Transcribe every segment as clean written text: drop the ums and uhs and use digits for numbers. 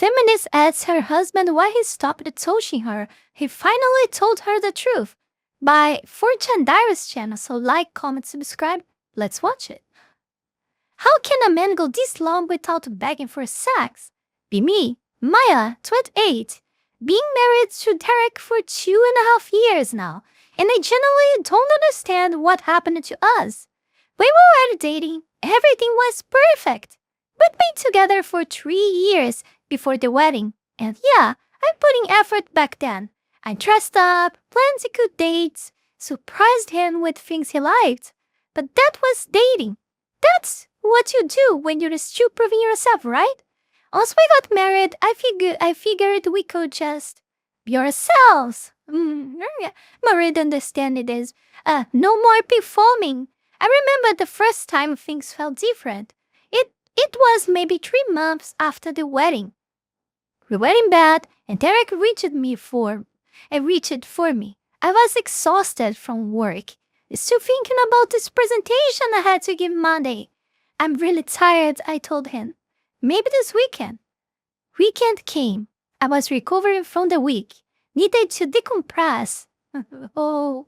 Feminist asks her husband why he stopped touching her. He finally told her the truth. By 4Chan Diaries channel, so like, comment, subscribe. Let's watch it. How can a man go this long without begging for sex? Be me, Maya, 28. Being married to Derek for 2.5 years now, and I genuinely don't understand what happened to us. We were dating, everything was perfect. We'd been together for 3 years before the wedding, and yeah, I'm putting effort back then. I dressed up, planned good dates, surprised him with things he liked. But that was dating. That's what you do when you're still proving yourself, right? Once we got married, I figured we could just be ourselves. Marie understand it is. No more performing. I remember the first time things felt different. It was maybe 3 months after the wedding. We were in bed, and Derek reached for me. I was exhausted from work. Still thinking about this presentation I had to give Monday. I'm really tired, I told him. Maybe this weekend. Weekend came. I was recovering from the week. Needed to decompress. Oh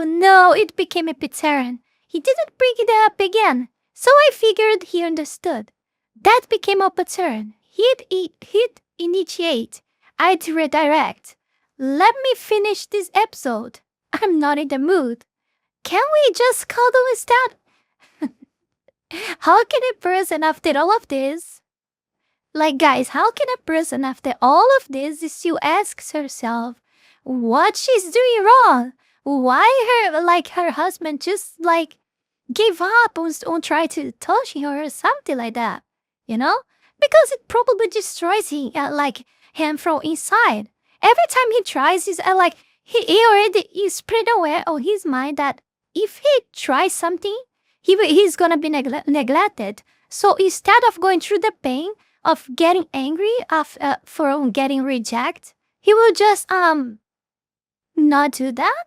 no, it became a pattern. He didn't bring it up again, so I figured he understood. That became a pattern. He'd initiate. I'd redirect. Let me finish this episode. I'm not in the mood. Can we just cuddle instead? How can a person after all of this? Like, guys, how can a person after all of this still asks herself what she's doing wrong? Why her husband just gave up on trying to touch her or something like that? You know? Because it probably destroys him, him from inside. Every time he tries, he already is pretty aware of his mind that if he tries something, he's gonna be neglected. So instead of going through the pain of getting angry for getting rejected, he will just not do that.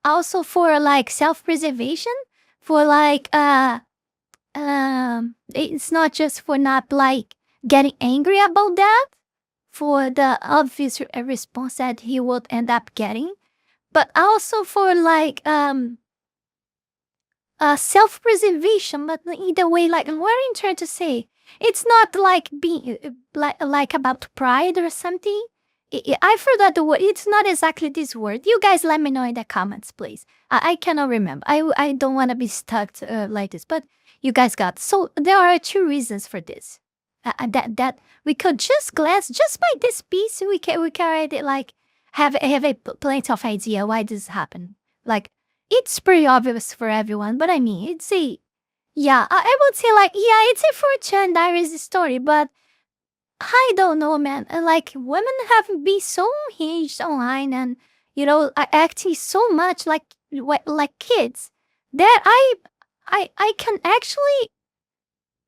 Also for self-preservation, for it's not just for not getting angry about that, for the obvious response that he would end up getting, but also for self-preservation. But either way, what I'm trying to say, it's not being about pride or something. I forgot the word. It's not exactly this word. You guys let me know in the comments, please. I cannot remember. I don't want to be stuck like this, but you guys got. So there are 2 reasons for this. That we could just glance just by this piece. We can already have a plenty of idea why this happened. It's pretty obvious for everyone, but I mean, it's I would say it's a 4Chan Diaries story, but I don't know, man. Women have been so hinged online and acting so much like kids that I can actually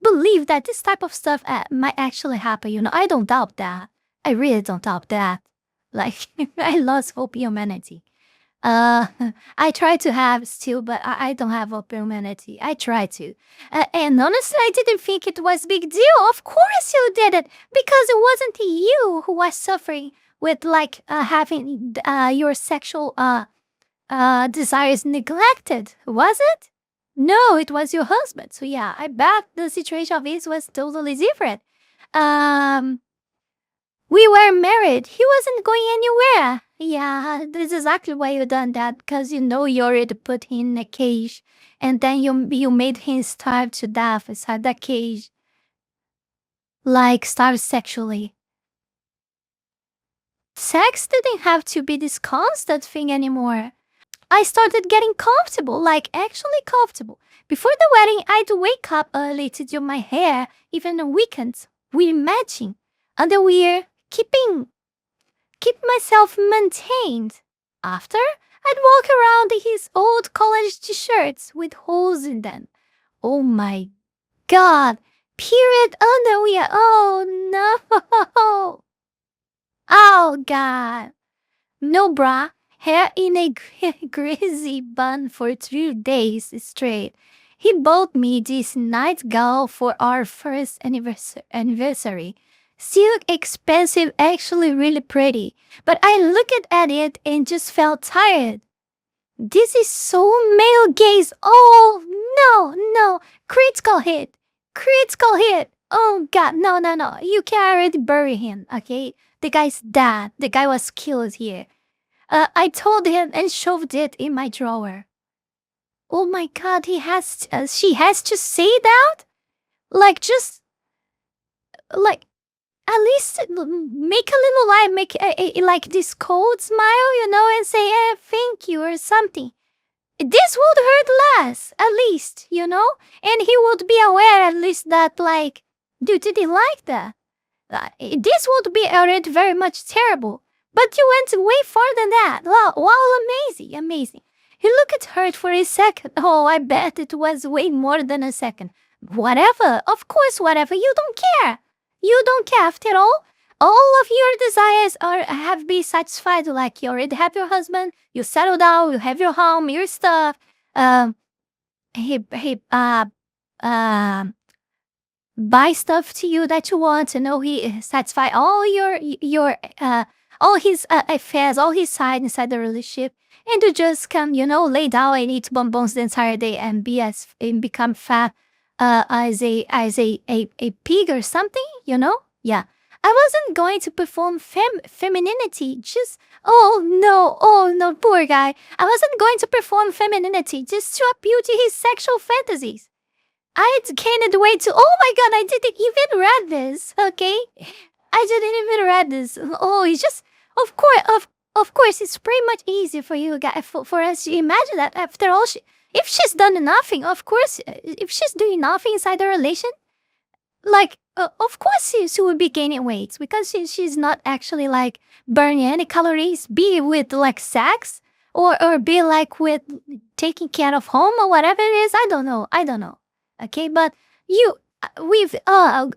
believe that this type of stuff might actually happen. I don't doubt that. I really don't doubt that. I lost hope in humanity. I try to have still, but I don't have hope in humanity. I try to. And honestly, I didn't think it was a big deal. Of course you did it, because it wasn't you who was suffering with having your sexual desires neglected, was it? No, it was your husband. So yeah, I bet the situation of his was totally different. We were married. He wasn't going anywhere. Yeah, this is exactly why you done that, because you already put him in a cage, and then you made him starve to death inside that cage. Starve sexually. Sex didn't have to be this constant thing anymore. I started getting comfortable, actually comfortable. Before the wedding, I'd wake up early to do my hair, even on weekends, with matching underwear, keep myself maintained. After, I'd walk around in his old college t-shirts with holes in them. Oh my god, period underwear, oh no! Oh god. No bra, hair in a greasy bun for 3 days straight. He bought me this nightgown for our first anniversary. Silk, expensive, actually really pretty. But I looked at it and just felt tired. This is so male gaze. Oh, no. Critical hit. Oh, God. No. You can already bury him, okay? The guy's dead. The guy was killed here. I told him and shoved it in my drawer. Oh my God, she has to say that? At least make a little lie, make like this cold smile, and say, thank you or something. This would hurt less, at least, and he would be aware at least that, dude, did he like that? This would be already very much terrible. But you went way farther than that. Wow, amazing. He looked hurt for a second. Oh, I bet it was way more than a second. Whatever, of course, whatever. You don't care. After all of your desires have been satisfied. Like, you already have your husband, you settle down, you have your home, your stuff. Buy stuff to you that you want. He satisfy all all his affairs, all his side inside the relationship, and to just come, lay down and eat bonbons the entire day and become fat as a pig or something, Yeah. I wasn't going to perform femininity, just, oh no, poor guy. I wasn't going to perform femininity just to appeal to his sexual fantasies. I can't wait to, oh my God, I didn't even read this, okay? I didn't even read this. Oh, it's just, of course, it's pretty much easy for you guys, for us to imagine that after all, if she's done nothing, of course, if she's doing nothing inside the relation, of course she would be gaining weight because she's not actually burning any calories, be it with sex or be with taking care of home or whatever it is. I don't know. Okay, but we've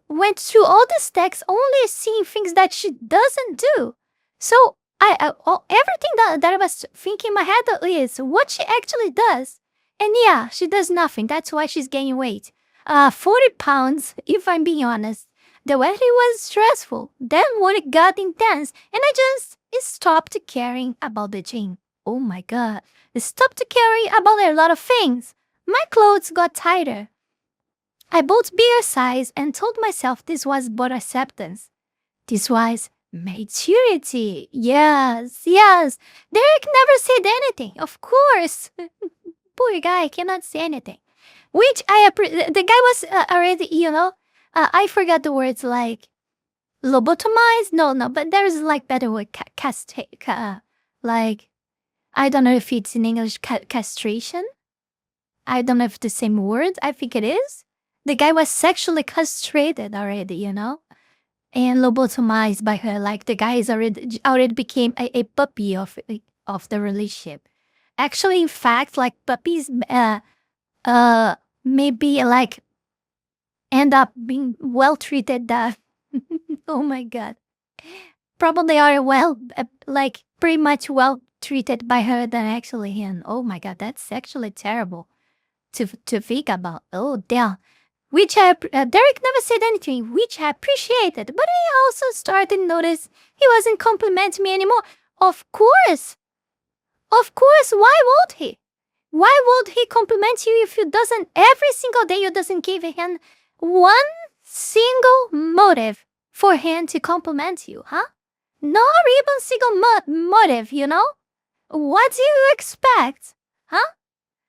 went through all the stacks only seeing things that she doesn't do. So everything that I was thinking in my head is what she actually does. And yeah, she does nothing. That's why she's gaining weight. 40 pounds, if I'm being honest. The wedding was stressful. Then when it got intense, and I just stopped caring about the gym. Oh my God. I stopped caring about a lot of things. My clothes got tighter. I bought bigger size and told myself this was but acceptance. This was maturity. Yes. Derek never said anything, of course. Poor guy cannot say anything. Which the guy was already, I forgot the words lobotomized. No, but there's better word, I don't know if it's in English, castration. I don't know if the same word. I think it is. The guy was sexually castrated already, and lobotomized by her. The guy is already became a puppy of the relationship. Actually, in fact, puppies, maybe end up being well treated. Oh my God, probably are pretty much well treated by her than actually him. Oh my God, that's actually terrible to think about. Oh damn. Which Derek never said anything, which I appreciated, but I also started to notice he wasn't complimenting me anymore. Of course, why won't he? Why would he compliment you if you doesn't, every single day you doesn't give him one single motive for him to compliment you, huh? Not even single motive, What do you expect, huh?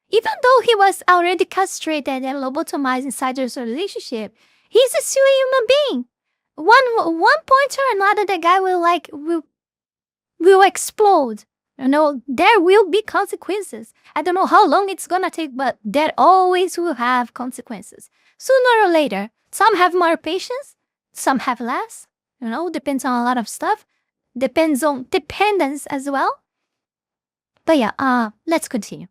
Even though he was already castrated and lobotomized inside his relationship, he's still a human being. One point or another, the guy will explode. There will be consequences. I don't know how long it's gonna take, but there always will have consequences. Sooner or later, some have more patience, some have less. Depends on a lot of stuff. Depends on dependence as well. But yeah, let's continue.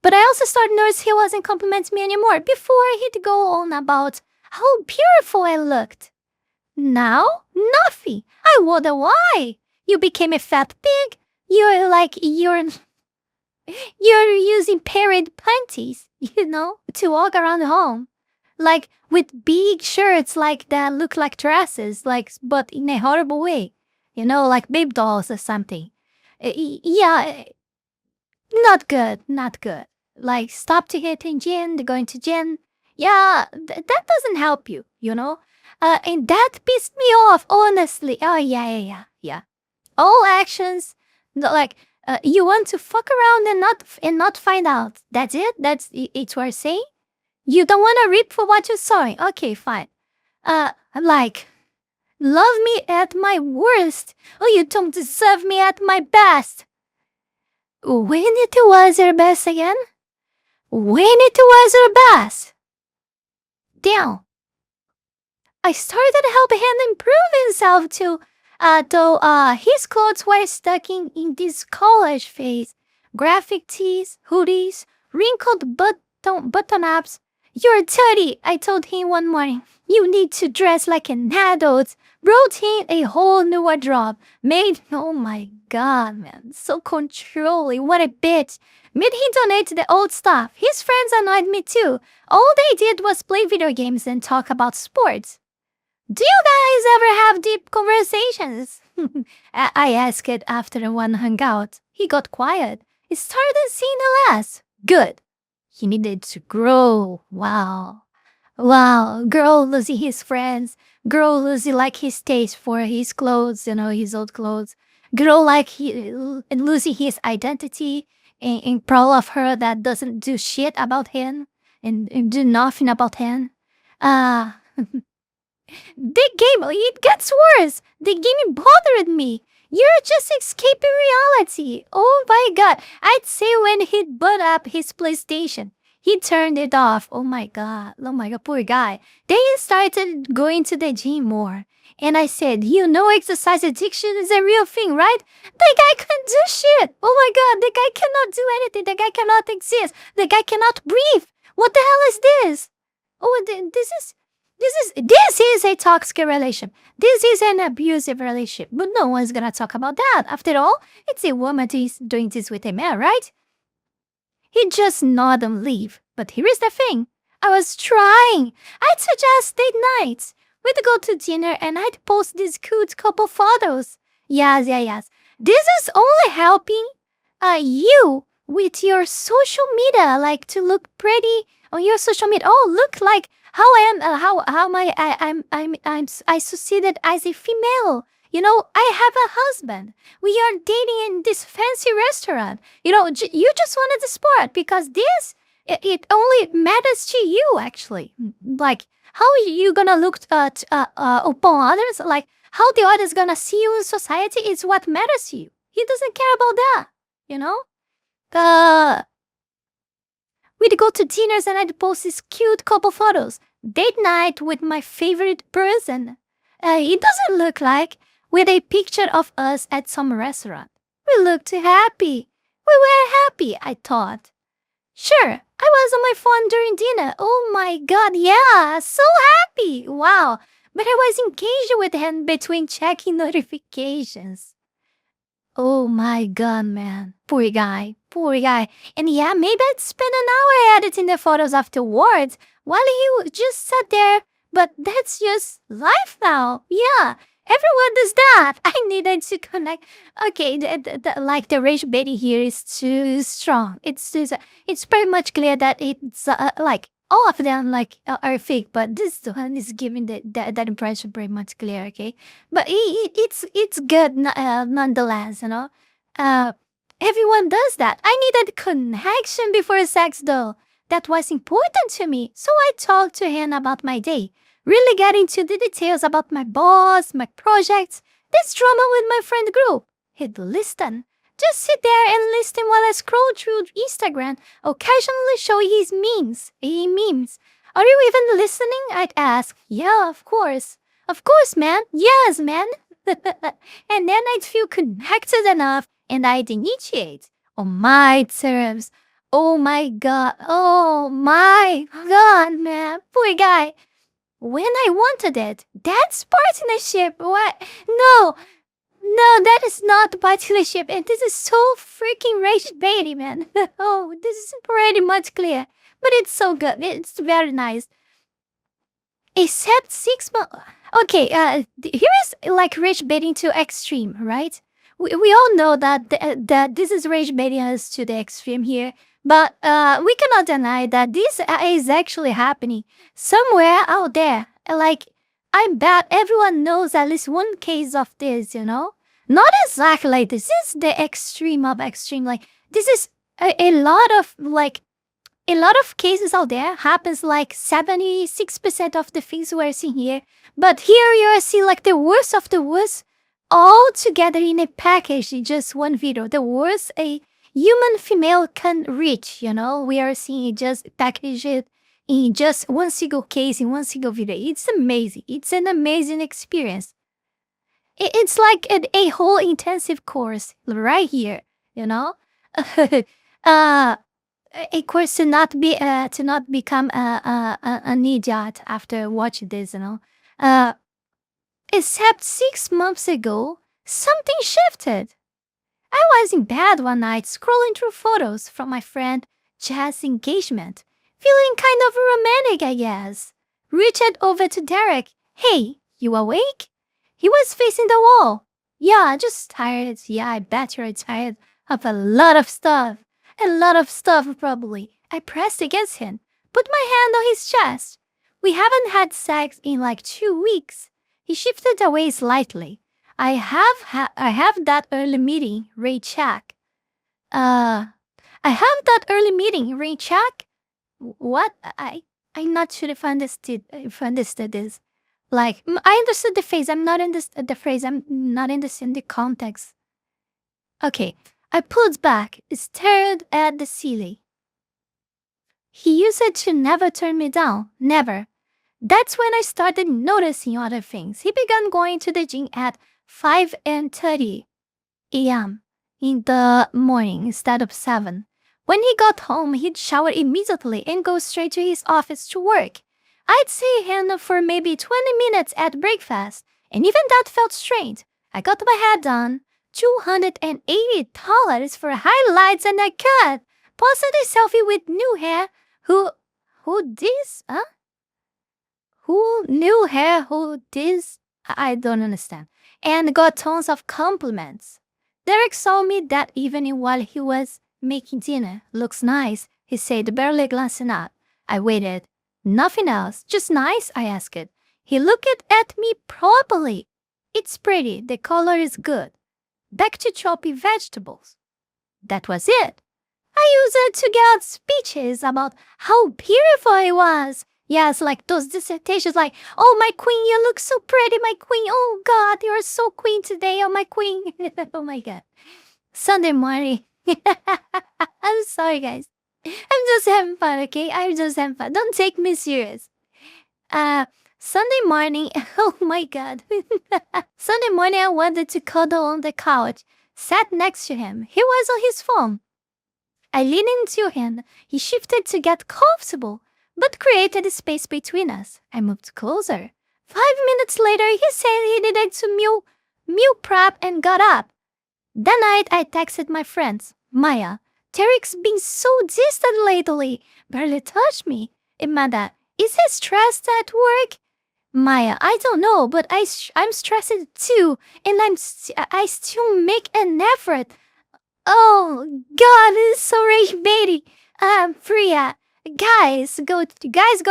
But I also started noticing he wasn't complimenting me anymore. Before he'd go on about how beautiful I looked. Now, nothing. I wonder why. You became a fat pig. You're using parent panties, to walk around home. Like, with big shirts like that look like dresses, like, but in a horrible way. You know, like babe dolls or something. Yeah, not good, not good. Like, stop to hitting gin, going to gin. Yeah, that doesn't help you, you know? And that pissed me off, honestly. Oh, yeah. All actions, like, you want to fuck around and not find out. That's it? It's what you're saying? You don't want to reap for what you're sowing. Okay, fine. Like, love me at my worst. Oh, you don't deserve me at my best. When it was your best again? When it was your best? Damn. I started to help him improve himself too. Though his clothes were stuck in this college phase. Graphic tees, hoodies, wrinkled button-ups. You're dirty, I told him one morning. You need to dress like an adult. Brought him a whole new wardrobe. Oh my god, man. So controlling. What a bitch. Made him donate the old stuff. His friends annoyed me too. All they did was play video games and talk about sports. Do you guys ever have deep conversations? I asked after one hangout. He got quiet. He started seeing less. Good. He needed to grow. Wow. Girl losing his friends. Girl losing like his taste for his clothes, his old clothes. Girl like losing his identity in pro of her that doesn't do shit about him and do nothing about him. It gets worse. The game bothered me. You're just escaping reality. Oh my god. I'd say when he'd boot up his PlayStation, he turned it off. Oh my god, poor guy. Then he started going to the gym more. And I said, exercise addiction is a real thing, right? The guy can't do shit. Oh my god, the guy cannot do anything. The guy cannot exist. The guy cannot breathe. What the hell is this? Oh, this is a toxic relationship. This is an abusive relationship. But no one's gonna talk about that. After all, it's a woman who's doing this with a man, right? He just nodded and leave. But here is the thing. I was trying. I'd suggest date nights. We'd go to dinner and I'd post these cute couple photos. Yes. This is only helping you with your social media, like to look pretty on your social media. Oh, look like how I succeeded as a female. I have a husband. We are dating in this fancy restaurant. You just wanted the sport because it only matters to you, actually. Like, how are you gonna look upon others? Like, how the others gonna see you in society is what matters to you. He doesn't care about that, we'd go to dinners and I'd post these cute couple photos. Date night with my favorite person. It doesn't look like with a picture of us at some restaurant. We looked happy. We were happy, I thought. Sure, I was on my phone during dinner. Oh my god, yeah, so happy. Wow. But I was engaged with him between checking notifications. Oh my god, man. Poor guy. And yeah, maybe I'd spend an hour editing the photos afterwards while he would just sat there. But that's just life now. Yeah, everyone does that. I needed to connect. Okay, the rage baiting here is too strong. It's pretty much clear that it's like all of them are fake, but this one is giving that impression pretty much clear. Okay, but it's good nonetheless. Everyone does that. I needed connection before sex, though. That was important to me, so I talked to him about my day. Really get into the details about my boss, my projects, this drama with my friend group. He'd listen. Just sit there and listen while I scroll through Instagram, occasionally showing his memes. Are you even listening? I'd ask. Yeah, of course. Of course, man. Yes, man. And then I'd feel connected enough and I'd initiate. On my terms. Oh my god, man. Poor guy. When I wanted it, that's partnership. What? No, that is not partnership. And this is so freaking rage baiting, man. Oh, this is pretty much clear. But it's so good. It's very nice. Except 6 months. Okay, here is like rage baiting to extreme, right? We all know that that this is rage baiting us to the extreme here, but we cannot deny that this is actually happening somewhere out there. Like, I bet everyone knows at least one case of this, you know? Not exactly like this is the extreme of extreme. Like, this is a lot of like a lot of cases out there happens like 76% of the things we're seeing here. But here you are seeing like the worst of the worst all together in a package in just one video. The worst a human female can reach, you know? We are seeing just packaged in just one single case, in one single video. It's amazing. It's an amazing experience. It's like a whole intensive course right here, you know? A course to not become an idiot after watching this, you know. Except 6 months ago, something shifted. I was in bed one night scrolling through photos from my friend Jaz's engagement, feeling kind of romantic, I guess. Reached over to Derek. Hey, you awake? He was facing the wall. Yeah, just tired. Yeah, I bet you're tired of a lot of stuff. A lot of stuff, probably. I pressed against him, put my hand on his chest. We haven't had sex in like 2 weeks. He shifted away slightly. I have that early meeting, Ray check. I have that early meeting, Ray check. What? I'm not sure if I understood this. Like, I understood the phrase. I'm not in the phrase. I'm not understanding the context. Okay. I pulled back, stared at the ceiling. He used it to never turn me down, never. That's when I started noticing other things. He began going to the gym at 5:30 a.m. in the morning instead of 7. When he got home, he'd shower immediately and go straight to his office to work. I'd see him for maybe 20 minutes at breakfast, and even that felt strange. I got my hair done. $280 for highlights and a cut. Posted a selfie with new hair. Who this? Huh? Who new hair? Who this? I don't understand. And got tons of compliments. Derek saw me that evening while he was making dinner. Looks nice, he said, barely glancing up. I waited. Nothing else. Just nice, I asked. He looked at me properly. It's pretty. The color is good. Back to choppy vegetables. That was it. I used it to get speeches about how beautiful I was. Yes, like those dissertations like, oh, my queen, you look so pretty, my queen. Oh, God, you're so queen today, oh, my queen. Oh, my God. Sunday morning. I'm sorry, guys. I'm just having fun, okay? I'm just having fun. Don't take me serious. Sunday morning, oh my God. Sunday morning, I wanted to cuddle on the couch, sat next to him. He was on his phone. I leaned into him. He shifted to get comfortable, but created a space between us. I moved closer. 5 minutes later, he said he needed to meal prep and got up. That night, I texted my friends. Maya, Derek's been so distant lately. Barely touched me. Imada, is he stressed at work? Maya, I don't know, but I'm stressed too, and I still make an effort. Oh God, this is so rage baity. Priya, guys go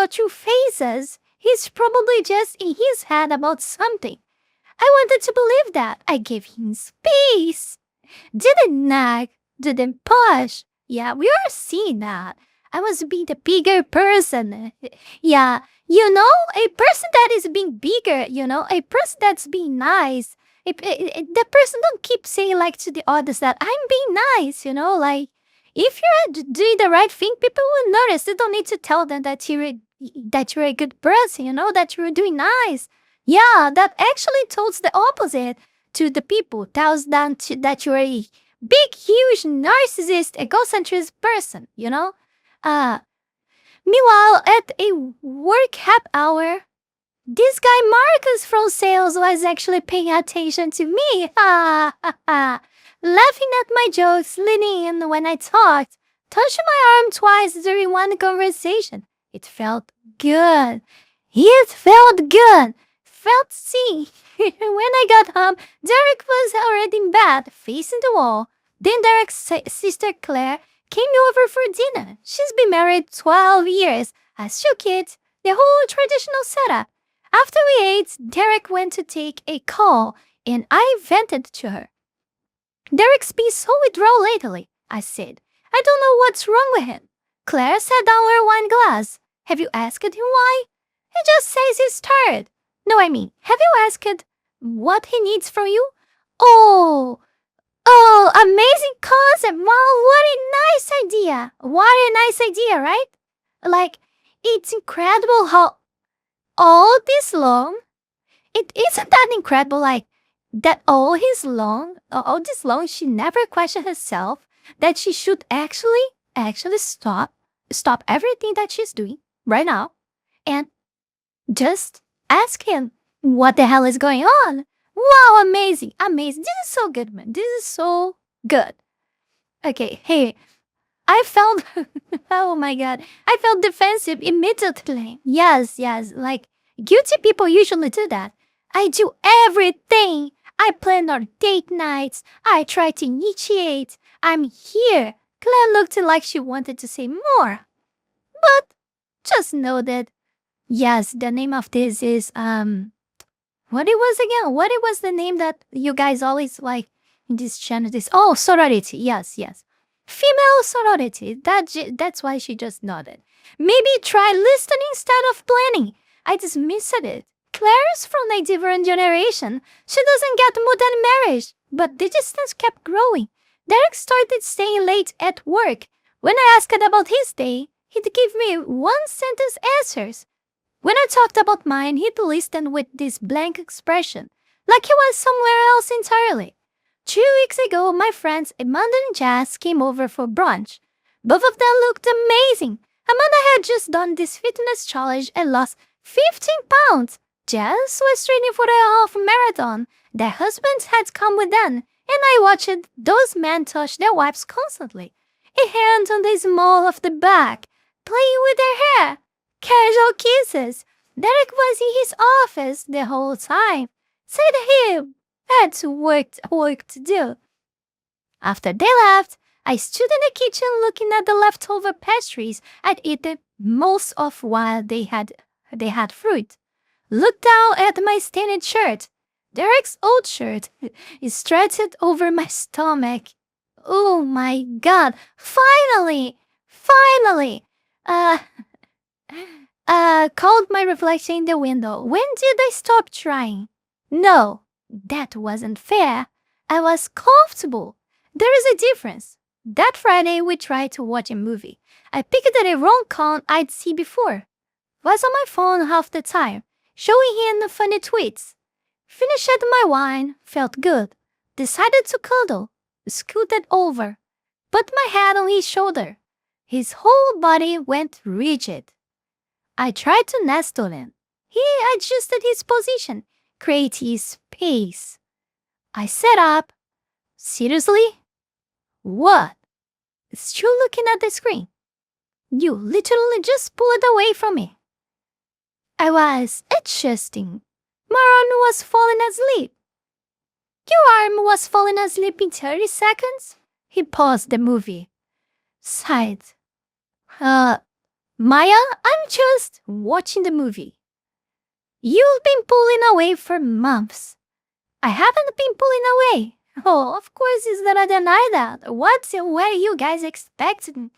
through phases. He's probably just in his head about something. I wanted to believe that. I gave him space. Didn't nag, didn't push. Yeah, we are seeing that. I was being the bigger person. Yeah. You know, a person that is being bigger, you know, a person that's being nice. The person don't keep saying like to the others that I'm being nice, you know, like if you're doing the right thing, people will notice. They don't need to tell them that you're a good person, you know, that you're doing nice. Yeah, that actually tells the opposite to the people. Tells them that you're a big, huge, narcissist, egocentric person, you know. Meanwhile, at a work happy hour, this guy Marcus from sales was actually paying attention to me. Laughing at my jokes, leaning in when I talked, touching my arm twice during one conversation. It felt good. It felt good. Felt seen. When I got home, Derek was already in bed, facing the wall. Then Derek's sister Claire came over for dinner. She's been married 12 years, has 2 kids, the whole traditional setup. After we ate, Derek went to take a call, and I vented to her. Derek's been so withdrawal lately, I said. I don't know what's wrong with him. Claire set down her wine glass. Have you asked him why? He just says he's tired. No, I mean, have you asked what he needs from you? Oh, amazing concept. Wow, what a nice idea. What a nice idea, right? Like, it's incredible how all this long, it isn't that incredible, like, that all this long, she never questioned herself that she should actually stop everything that she's doing right now and just ask him what the hell is going on. Wow, amazing. This is so good, man. This is so good. Okay, hey, I felt, oh my god, I felt defensive immediately. Yes, like, guilty people usually do that. I do everything. I plan our date nights. I try to initiate. I'm here. Claire looked like she wanted to say more. But just know that, yes, the name of this is, what it was again? What it was the name that you guys always like in this channel? Sorority. Yes. Female sorority. That's why she just nodded. Maybe try listening instead of planning. I dismissed it. Claire's from a different generation. She doesn't get modern marriage. But the distance kept growing. Derek started staying late at work. When I asked about his day, he'd give me one-sentence answers. When I talked about mine, he'd listen with this blank expression, like he was somewhere else entirely. 2 weeks ago, my friends Amanda and Jazz came over for brunch. Both of them looked amazing. Amanda had just done this fitness challenge and lost 15 pounds. Jazz was training for a half marathon. Their husbands had come with them, and I watched those men touch their wives constantly. A hand on the small of the back, playing with their hair. Casual kisses. Derek was in his office the whole time. Said he had work to do. After they left, I stood in the kitchen looking at the leftover pastries I'd eaten most of while they had fruit. Looked down at my stained shirt. Derek's old shirt is stretched over my stomach. Oh my god! Finally! Called my reflection in the window. When did I stop trying? No, that wasn't fair. I was comfortable. There is a difference. That Friday we tried to watch a movie. I picked at a rom-com I'd seen before. Was on my phone half the time, showing him funny tweets. Finished my wine, felt good. Decided to cuddle, scooted over, put my head on his shoulder. His whole body went rigid. I tried to nestle in. He adjusted his position, creating space. I sat up. Seriously? What? Still looking at the screen. You literally just pulled away from me. I was adjusting. My arm was falling asleep. Your arm was falling asleep in 30 seconds? He paused the movie. Sighed. Maya, I'm just watching the movie. You've been pulling away for months. I haven't been pulling away. Oh, of course, is that I deny that. What are you guys expecting?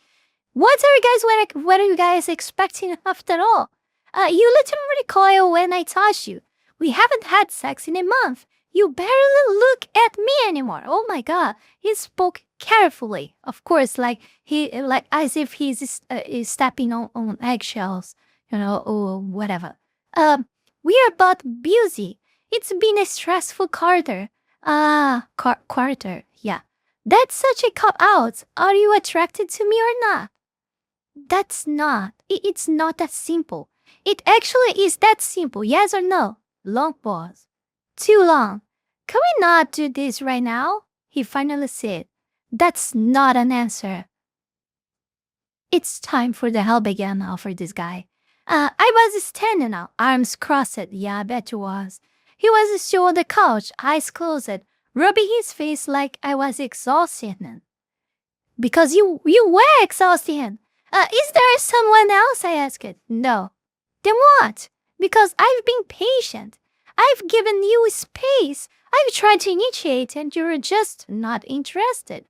What are you guys expecting after all? You literally recoil when I touch you. We haven't had sex in a month. You barely look at me anymore. Oh my god. He spoke carefully. Of course, like as if he's stepping on eggshells, or whatever. We are both busy. It's been a stressful quarter. Quarter, yeah. That's such a cop-out. Are you attracted to me or not? That's not. It's not that simple. It actually is that simple. Yes or no? Long pause. Too long. Can we not do this right now? He finally said. That's not an answer. It's time for the help again, offered this guy. I was standing up, arms crossed. Yeah, I bet you was. He was still on the couch, eyes closed, rubbing his face like I was exhausting him. Because you were exhausting him. Is there someone else? I asked. No. Then what? Because I've been patient. I've given you space. I've tried to initiate and you're just not interested.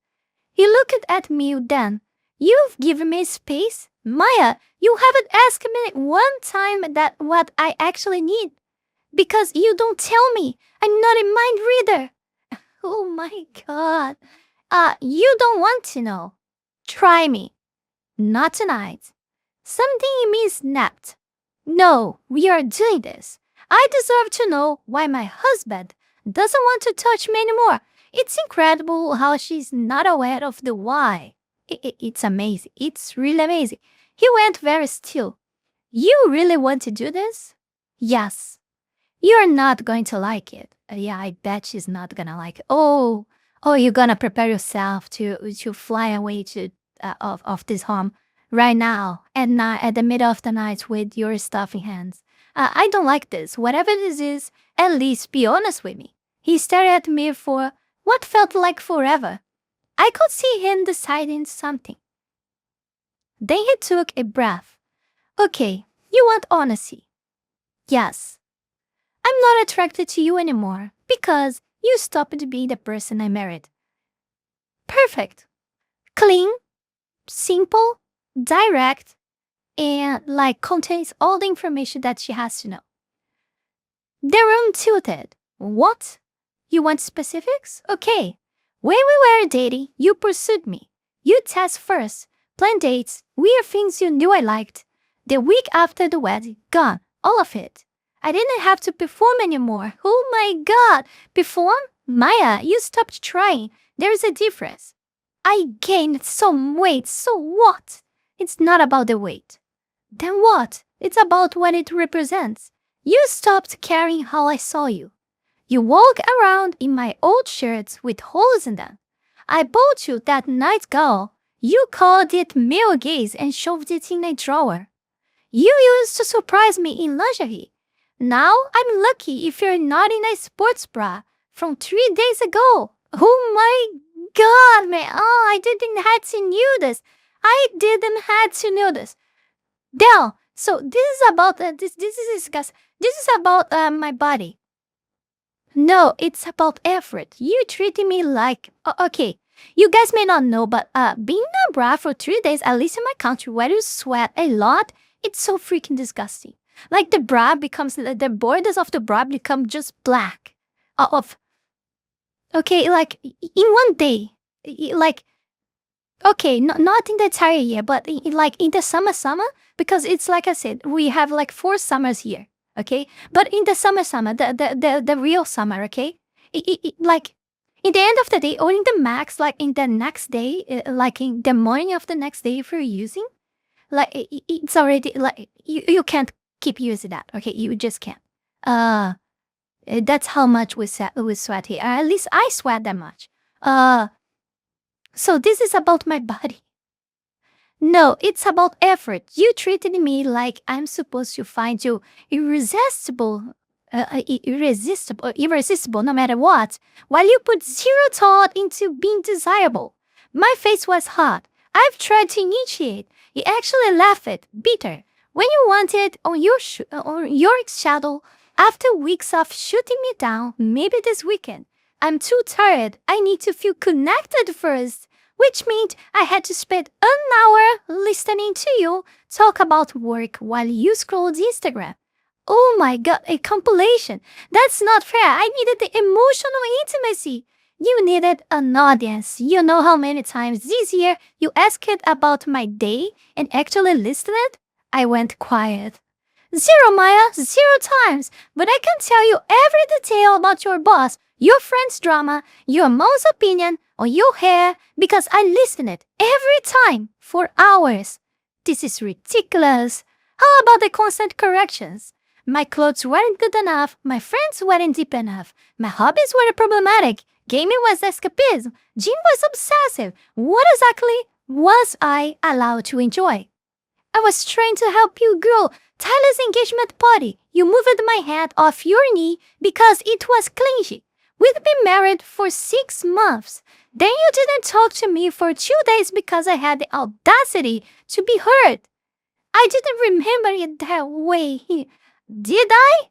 He looked at me then. You've given me space? Maya, you haven't asked me one time that what I actually need. Because you don't tell me. I'm not a mind reader. Oh my god. You don't want to know. Try me. Not tonight. Something in me snapped. No, we are doing this. I deserve to know why my husband doesn't want to touch me anymore. It's incredible how she's not aware of the why. It's amazing. It's really amazing. He went very still. You really want to do this? Yes. You're not going to like it. Yeah, I bet she's not gonna like it. Oh, you're gonna prepare yourself to fly away to of this home right now at the middle of the night with your stuff in hands. I don't like this. Whatever this is, at least be honest with me. He stared at me for what felt like forever. I could see him deciding something. Then he took a breath. Okay, you want honesty. Yes. I'm not attracted to you anymore because you stopped being the person I married. Perfect. Clean, simple, direct, and contains all the information that she has to know. They're untilted. What? You want specifics? Okay. When we were dating, you pursued me. You test first, plan dates, weird things you knew I liked. The week after the wedding, gone, all of it. I didn't have to perform anymore. Oh my god, perform? Maya, you stopped trying. There's a difference. I gained some weight, so what? It's not about the weight. Then what? It's about what it represents. You stopped caring how I saw you. You walk around in my old shirts with holes in them. I bought you that nightgown. You called it male gaze and shoved it in a drawer. You used to surprise me in lingerie. Now I'm lucky if you're not in a sports bra from 3 days ago. Oh my god, man. Oh, I didn't have to know this. I didn't have to know this. Del, so this is about this is about my body. No, it's about effort. You treating me like okay. You guys may not know, but being in a bra for 3 days, at least in my country where you sweat a lot, it's so freaking disgusting. Like the bra becomes the borders of the bra become just black. Okay, like in one day, like okay, not in the entire year, but in the summer, because it's like I said, we have like 4 summers here, okay? But in the summer, the real summer, okay? Like in the end of the day, or in the max, like in the next day, like in the morning of the next day, if you're using, like it's already like you can't keep using that, okay? You just can't. That's how much we sweat here. At least I sweat that much. So this is about my body. No, it's about effort. You treated me like I'm supposed to find you irresistible no matter what, while you put zero thought into being desirable. My face was hot. I've tried to initiate. You actually laughed, bitter, when you wanted on your shadow. After weeks of shooting me down, maybe this weekend. I'm too tired. I need to feel connected first, which meant I had to spend an hour listening to you talk about work while you scrolled Instagram. Oh my god, a compilation. That's not fair. I needed the emotional intimacy. You needed an audience. You know how many times this year you asked about my day and actually listened? I went quiet. 0, Maya, 0 times. But I can tell you every detail about your boss, your friend's drama, your mom's opinion, or your hair, because I listened every time for hours. This is ridiculous. How about the constant corrections? My clothes weren't good enough, my friends weren't deep enough, my hobbies were problematic, gaming was escapism, gym was obsessive. What exactly was I allowed to enjoy? I was trying to help you grow. Tyler's engagement party. You moved my hat off your knee because it was clingy. We'd been married for 6 months. Then you didn't talk to me for 2 days because I had the audacity to be hurt. I didn't remember it that way. Did I?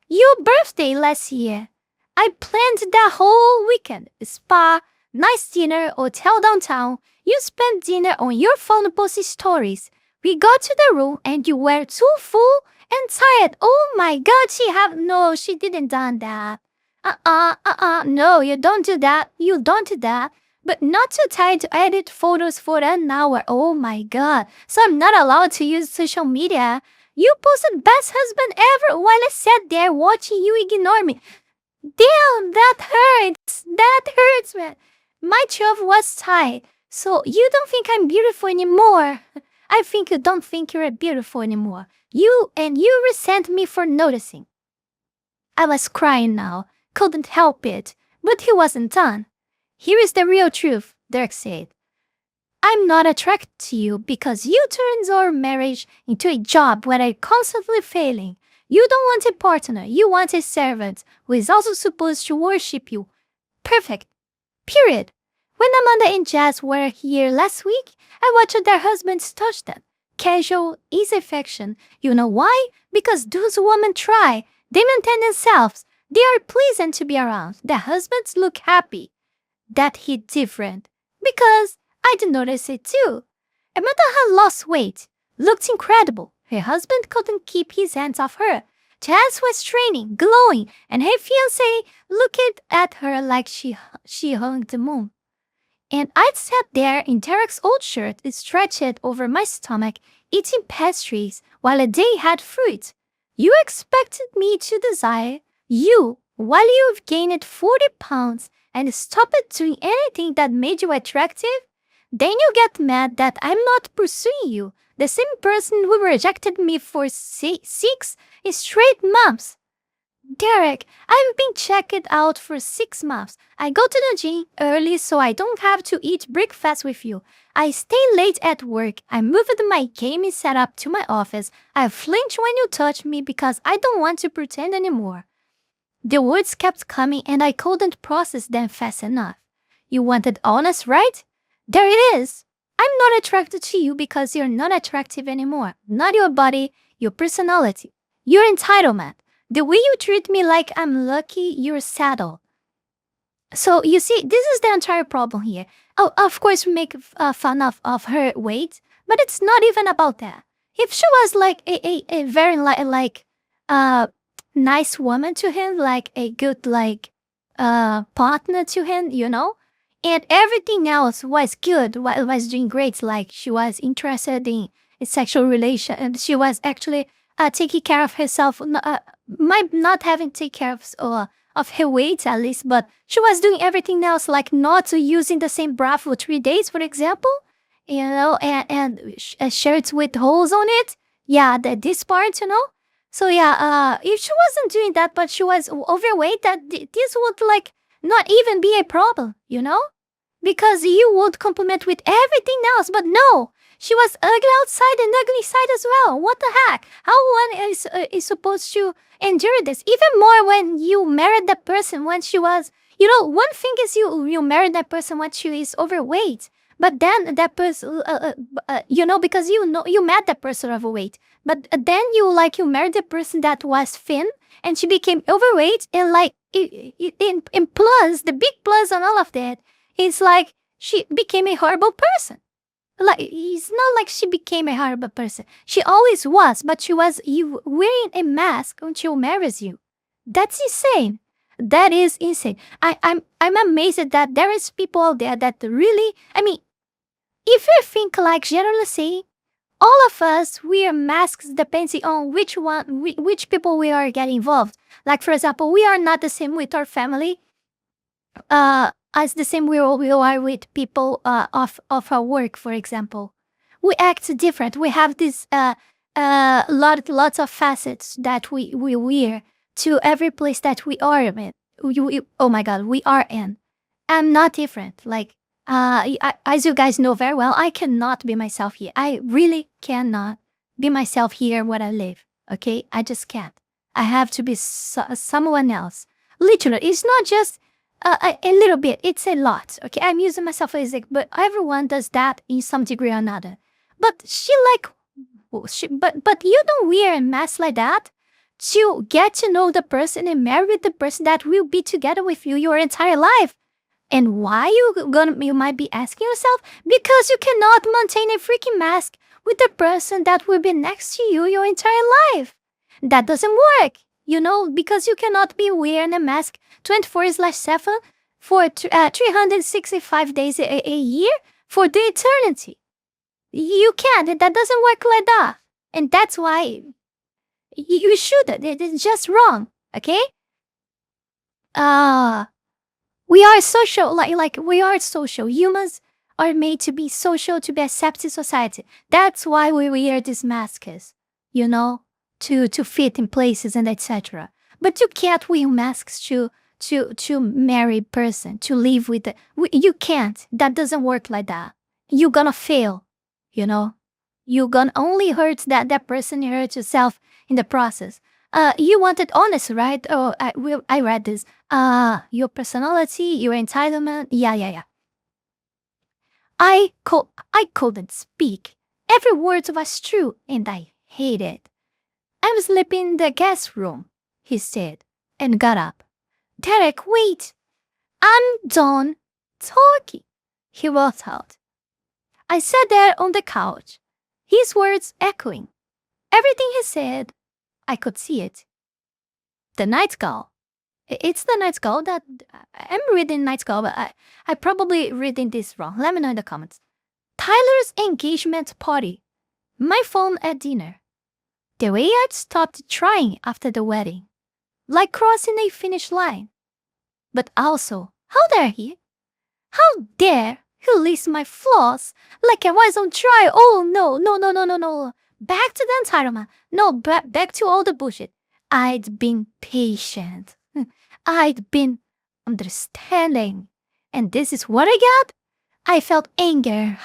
Your birthday last year. I planned that whole weekend. Spa, nice dinner, hotel downtown. You spent dinner on your phone posting stories. We got to the room and you were too full and tired. Oh my God, no, she didn't done that. No, you don't do that. You don't do that. But not too tired to edit photos for an hour. Oh my God. So I'm not allowed to use social media. You posted best husband ever while I sat there watching you ignore me. Damn, that hurts. That hurts, man. My job was tight. So you don't think I'm beautiful anymore. I think you don't think you're beautiful anymore. You resent me for noticing. I was crying now. Couldn't help it. But he wasn't done. Here is the real truth, Dirk said. I'm not attracted to you because you turned our marriage into a job where I'm constantly failing. You don't want a partner. You want a servant who is also supposed to worship you. Perfect. Period. When Amanda and Jazz were here last week, I watched their husbands touch them. Casual, easy affection. You know why? Because those women try. They maintain themselves. They are pleasant to be around. Their husbands look happy. That hit different. Because I did notice it too. Amanda had lost weight. Looked incredible. Her husband couldn't keep his hands off her. Jazz was training, glowing, and her fiancé looked at her like she hung the moon. And I'd sat there in Derek's old shirt stretched over my stomach, eating pastries while they had fruit. You expected me to desire you while you've gained 40 pounds and stopped doing anything that made you attractive? Then you get mad that I'm not pursuing you, the same person who rejected me for 6 straight months. Derek, I've been checked out for 6 months. I go to the gym early so I don't have to eat breakfast with you. I stay late at work. I moved my gaming setup to my office. I flinch when you touch me because I don't want to pretend anymore. The words kept coming and I couldn't process them fast enough. You wanted honest, right? There it is. I'm not attracted to you because you're not attractive anymore. Not your body, your personality, your entitlement. The way you treat me like I'm lucky you're saddled. So, you see, this is the entire problem here. Oh, of course, we make fun of her weight, but it's not even about that. If she was like a very nice woman to him, like a good partner to him, you know, and everything else was good, was doing great, like she was interested in a sexual relation, and she was actually taking care of herself, might not having take care of her weight at least, but she was doing everything else, like not using the same bra for 3 days, for example, you know, and shirts with holes on it. Yeah, this part, you know. So yeah, if she wasn't doing that, but she was overweight, that this would like not even be a problem, you know, because you would compliment with everything else. But no, she was ugly outside and ugly inside as well. What the heck? How one is supposed to endure this? Even more when you married that person when she was, you know, one thing is you married that person when she is overweight. But then that person, you know, because you met that person overweight. But then you married the person that was thin and she became overweight. And and plus, the big plus on all of that is like she became a horrible person. Like, it's not like she became a horrible person. She always was, but she was wearing a mask until she marries you. That's insane. That is insane. I'm amazed that there is people out there that really, I mean, if you think like generally saying, all of us wear masks depending on which people we are getting involved. Like, for example, we are not the same with our family, as the same we are with people of our work, for example. We act different. We have this lots of facets that we wear to every place that we are in. Oh my God, we are in. I'm not different. Like, As you guys know very well, I cannot be myself here. I really cannot be myself here where I live. Okay? I just can't. I have to be someone else. Literally, it's not just a little bit. It's a lot. Okay? I'm using myself as but everyone does that in some degree or another. But but you don't wear a mask like that to get to know the person and marry the person that will be together with you your entire life. And why you might be asking yourself? Because you cannot maintain a freaking mask with the person that will be next to you your entire life. That doesn't work, because you cannot be wearing a mask 24/7 for 365 days a year for the eternity. You can't. That doesn't work like that. And that's why you shouldn't. It's just wrong, okay? We are social, like we are social. Humans are made to be social, to be accepted in society. That's why we wear these masks, to fit in places and etc. But you can't wear masks to marry person, to live with you can't. That doesn't work like that. You're gonna fail, You're gonna only hurt that person, you hurt yourself in the process. You wanted honest, right? Oh, I read this. Your personality, your entitlement. Yeah. I couldn't speak. Every word was true, and I hated it. I was sleeping in the guest room, he said, and got up. Derek, wait. I'm done talking, he walked out. I sat there on the couch, his words echoing. Everything he said, I could see it. The Night Skull. It's the Night Skull that... I'm reading Night Skull, but I probably reading this wrong. Let me know in the comments. Tyler's engagement party. My phone at dinner. The way I'd stopped trying after the wedding. Like crossing a finish line. But also, how dare he? How dare he list my flaws like I was on trial? Oh, no. Back to the entitlement. No, back to all the bullshit. I'd been patient. I'd been understanding. And this is what I got? I felt anger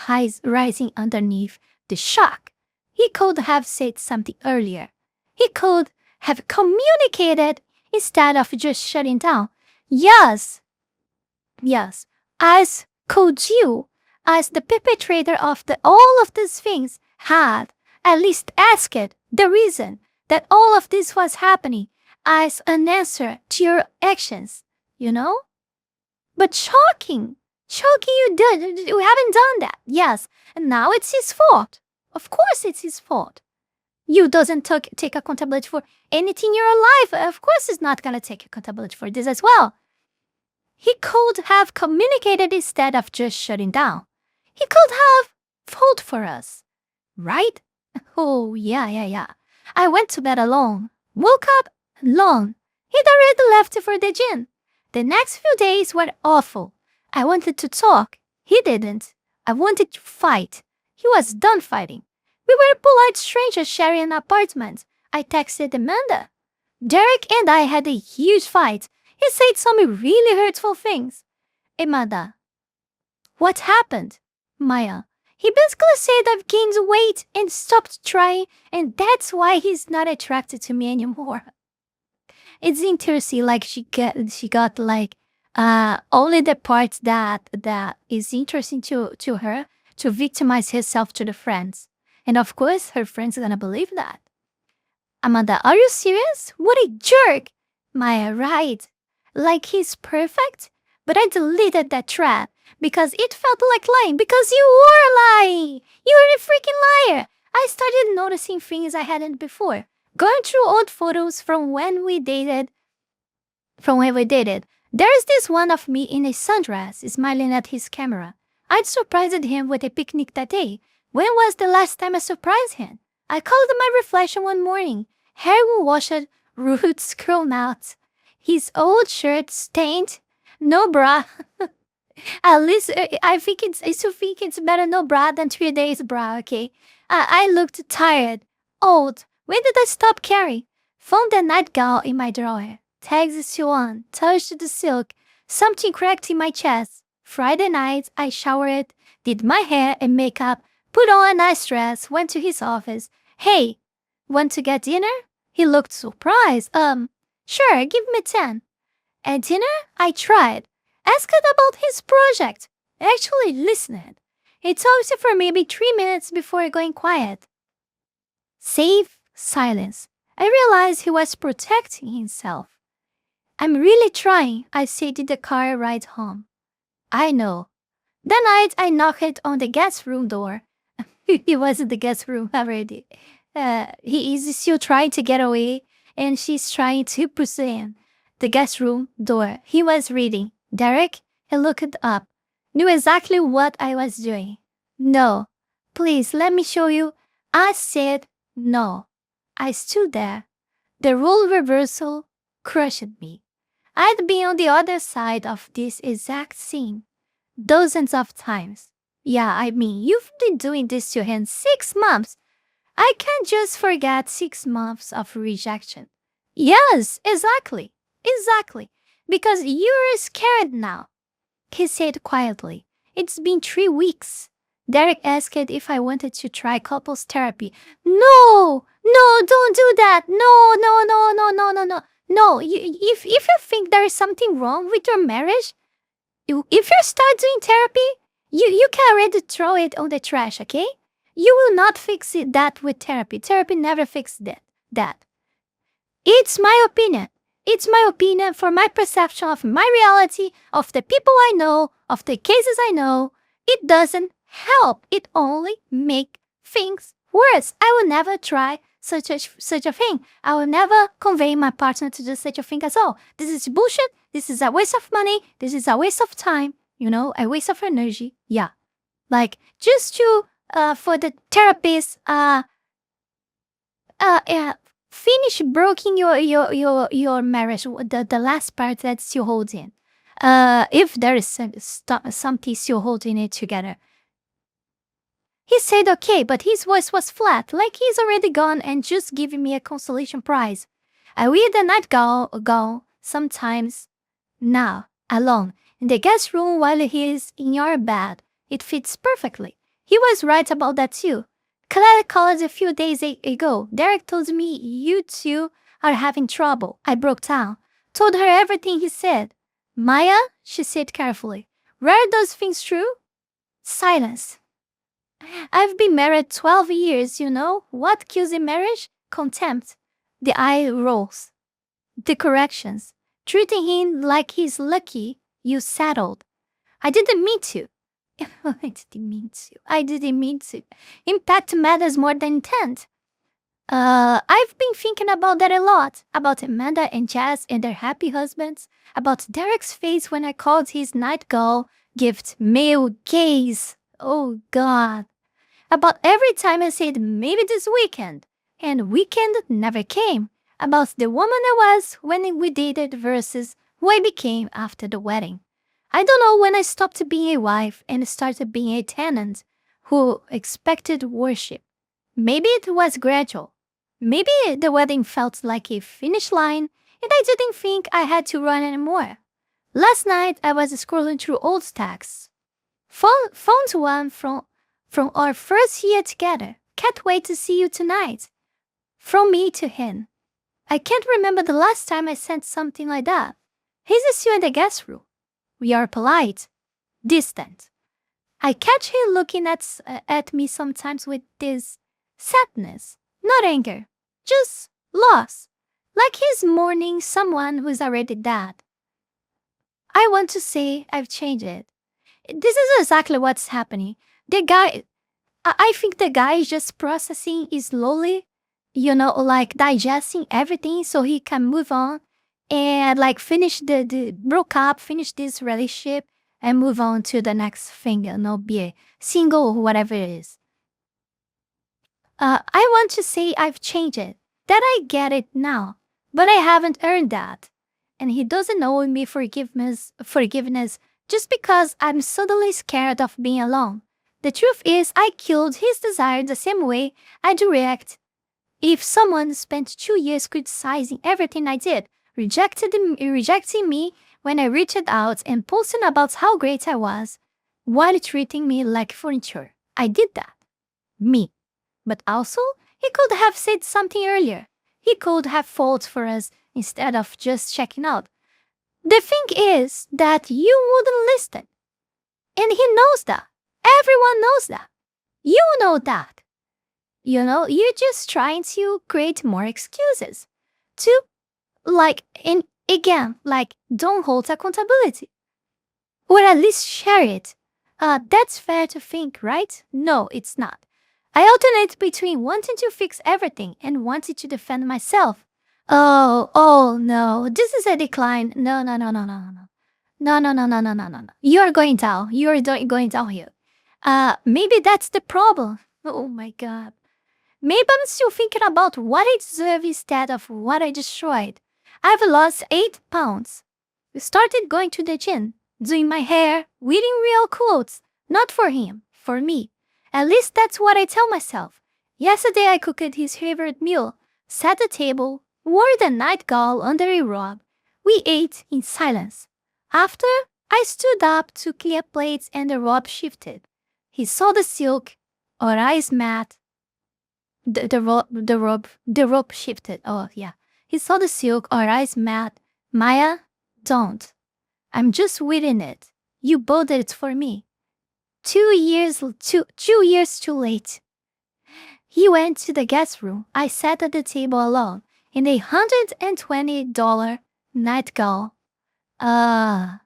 rising underneath the shock. He could have said something earlier. He could have communicated instead of just shutting down. Yes, as could you, as the perpetrator of all of these things, had at least asked the reason that all of this was happening as an answer to your actions, But shocking, you haven't done that. Yes, and now it's his fault. Of course it's his fault. You doesn't take accountability for anything in your life. Of course he's not going to take accountability for this as well. He could have communicated instead of just shutting down. He could have fought for us, right? Oh, yeah. I went to bed alone, woke up alone. He'd already left for the gym. The next few days were awful. I wanted to talk. He didn't. I wanted to fight. He was done fighting. We were polite strangers sharing an apartment. I texted Amanda. Derek and I had a huge fight. He said some really hurtful things. Amanda. What happened? Maya. He basically said I've gained weight and stopped trying, and that's why he's not attracted to me anymore. It's interesting, like she got like only the part that is interesting to her to victimize herself to the friends. And of course, her friends are gonna believe that. Amanda, are you serious? What a jerk! Maya, right. Like he's perfect? But I deleted that thread because it felt like lying. Because you were lying! You were a freaking liar! I started noticing things I hadn't before. Going through old photos from when we dated. There's this one of me in a sundress, smiling at his camera. I'd surprised him with a picnic that day. When was the last time I surprised him? I called my reflection one morning. Hair washed, roots grown out. His old shirt stained. No bra. At least I still think it's better no bra than 3 days bra, okay? I looked tired, old. When did I stop caring? Found the nightgown in my drawer. Tags still on. Touched the silk. Something cracked in my chest. Friday night, I showered, did my hair and makeup, put on a nice dress, went to his office. Hey, want to get dinner? He looked surprised. Sure, give me 10. At dinner, I tried. Asked about his project. Actually listened. He talked for maybe 3 minutes before going quiet. Safe silence. I realized he was protecting himself. I'm really trying, I said in the car ride home. I know. That night, I knocked on the guest room door. He was in the guest room already. He is still trying to get away, and she's trying to push in. The guest room door. He was reading. Derek, he looked up. Knew exactly what I was doing. No. Please, let me show you. I said no. I stood there. The role reversal crushed me. I'd been on the other side of this exact scene. Dozens of times. Yeah, I mean, you've been doing this to him 6 months. I can't just forget 6 months of rejection. Yes, exactly. Exactly. Because you're scared now. He said quietly. It's been 3 weeks. Derek asked if I wanted to try couples therapy. No, don't do that. No. No, if you think there is something wrong with your marriage, if you start doing therapy, you can already throw it on the trash, okay? You will not fix that with therapy. Therapy never fixes that. It's my opinion. It's my opinion for my perception of my reality, of the people I know, of the cases I know. It doesn't help. It only makes things worse. I will never try such a thing. I will never convey my partner to do such a thing as all. This is bullshit. This is a waste of money. This is a waste of time. A waste of energy. Yeah. Like, just to, for the therapist, finish breaking your marriage, the last part that's still holding. If there is something still holding it together. He said okay, but his voice was flat, like he's already gone and just giving me a consolation prize. I wear the night gown sometimes. Now, alone, in the guest room while he is in your bed. It fits perfectly. He was right about that too. Claire called a few days ago. Derek told me you two are having trouble. I broke down. Told her everything he said. Maya, she said carefully, were those things true? Silence. I've been married 12 years, What kills in marriage? Contempt. The eye rolls. The corrections. Treating him like he's lucky you settled. I didn't mean to. I didn't mean to. Impact matters more than intent. I've been thinking about that a lot. About Amanda and Jazz and their happy husbands. About Derek's face when I called his nightgown gift male gaze. Oh, God. About every time I said maybe this weekend. And weekend never came. About the woman I was when we dated versus who I became after the wedding. I don't know when I stopped being a wife and started being a tenant who expected worship. Maybe it was gradual. Maybe the wedding felt like a finish line and I didn't think I had to run anymore. Last night I was scrolling through old stacks. Found one from our first year together. Can't wait to see you tonight. From me to him. I can't remember the last time I sent something like that. He's still in the guest room. We are polite, distant. I catch him looking at me sometimes with this sadness, not anger, just loss, like he's mourning someone who's already dead. I want to say I've changed it. This is exactly what's happening. I think the guy is just processing slowly, like digesting everything so he can move on and finish broke up, finish this relationship and move on to the next thing, be a single or whatever it is. I want to say I've changed it, that I get it now, but I haven't earned that. And he doesn't owe me forgiveness just because I'm suddenly scared of being alone. The truth is I killed his desire the same way I'd react if someone spent 2 years criticizing everything I did, rejecting me when I reached out and posted about how great I was while treating me like furniture. I did that. Me. But also, he could have said something earlier. He could have fought for us instead of just checking out. The thing is that you wouldn't listen. And he knows that. Everyone knows that. You know that. You're just trying to create more excuses. Don't hold accountability. Or at least share it. That's fair to think, right? No, it's not. I alternate between wanting to fix everything and wanting to defend myself. Oh, no, this is a decline. No. No. You're going down. You're going downhill. Maybe that's the problem. Oh my God. Maybe I'm still thinking about what I deserve instead of what I destroyed. I've lost 8 pounds. We started going to the gym, doing my hair, wearing real clothes. Not for him, for me. At least that's what I tell myself. Yesterday I cooked his favorite meal, set the table, wore the nightgown under a robe. We ate in silence. After, I stood up to clear plates and the robe shifted. He saw the silk, our eyes met. The robe shifted. Oh, yeah. He saw the silk, our eyes met. Maya, don't. I'm just wearing it. You bought it for me. 2 years too late. He went to the guest room. I sat at the table alone in a $120 nightgown. And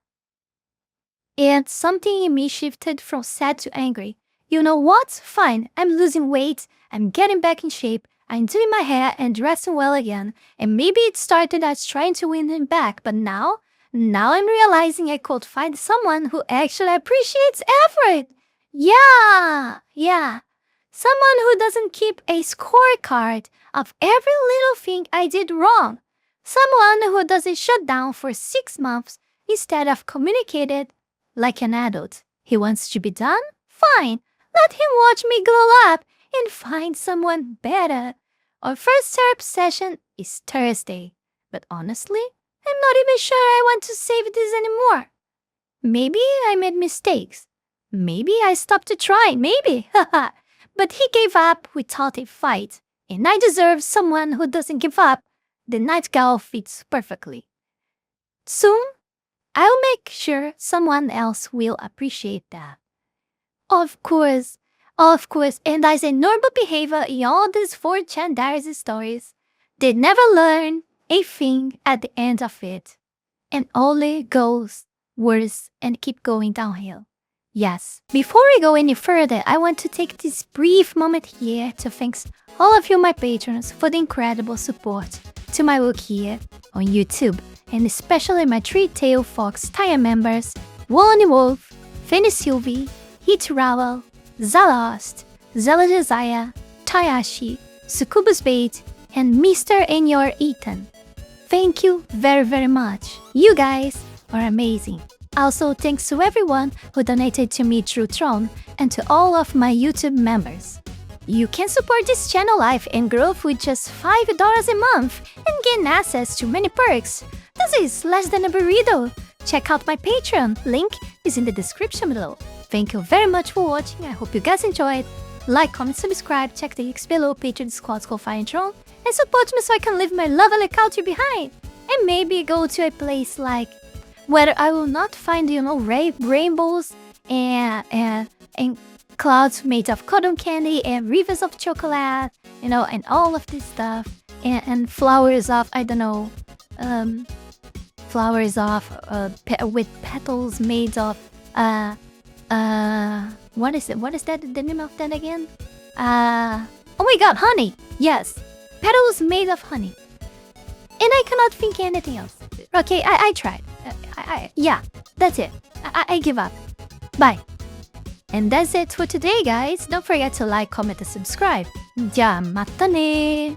something in me shifted from sad to angry. You know what? Fine, I'm losing weight, I'm getting back in shape, I'm doing my hair and dressing well again, and maybe it started as trying to win him back, but now I'm realizing I could find someone who actually appreciates effort. Yeah. Someone who doesn't keep a scorecard of every little thing I did wrong. Someone who doesn't shut down for 6 months instead of communicated like an adult. He wants to be done? Fine. Let him watch me glow up and find someone better. Our first therapy session is Thursday. But honestly, I'm not even sure I want to save this anymore. Maybe I made mistakes. Maybe I stopped trying. Maybe. But he gave up without a fight. And I deserve someone who doesn't give up. The nightgown fits perfectly. Soon, I'll make sure someone else will appreciate that. Of course. And as a normal behavior in all these 4Chan Diaries stories, they never learn a thing at the end of it. And only goes worse and keep going downhill. Yes. Before we go any further, I want to take this brief moment here to thank all of you, my patrons, for the incredible support to my work here on YouTube, and especially my Three-Tailed Fox Taya members, One Wolf, Fenny Sylvy, Heath Rowell, Zalost, Zaela Zhezzaia, Taiashi, SuccubusBait, and Mr. and your Eaton. Thank you very, very much. You guys are amazing. Also, thanks to everyone who donated to me through Tron and to all of my YouTube members. You can support this channel life and growth with just $5 a month and gain access to many perks. This is less than a burrito. Check out my Patreon, link is in the description below. Thank you very much for watching, I hope you guys enjoyed. Like, comment, subscribe, check the links below, Patreon, Discord, Skillfull and Tron, and support me so I can leave my lovely country behind. And maybe go to a place like where I will not find, rainbows and clouds made of cotton candy and rivers of chocolate, and all of this stuff, and flowers of, with petals made of, what is it? What is that? The name of that again? Oh my God, honey. Yes, petals made of honey. And I cannot think anything else. Okay, I tried. Yeah, that's it. I give up. Bye. And that's it for today, guys. Don't forget to like, comment, and subscribe. Ja, mata ne!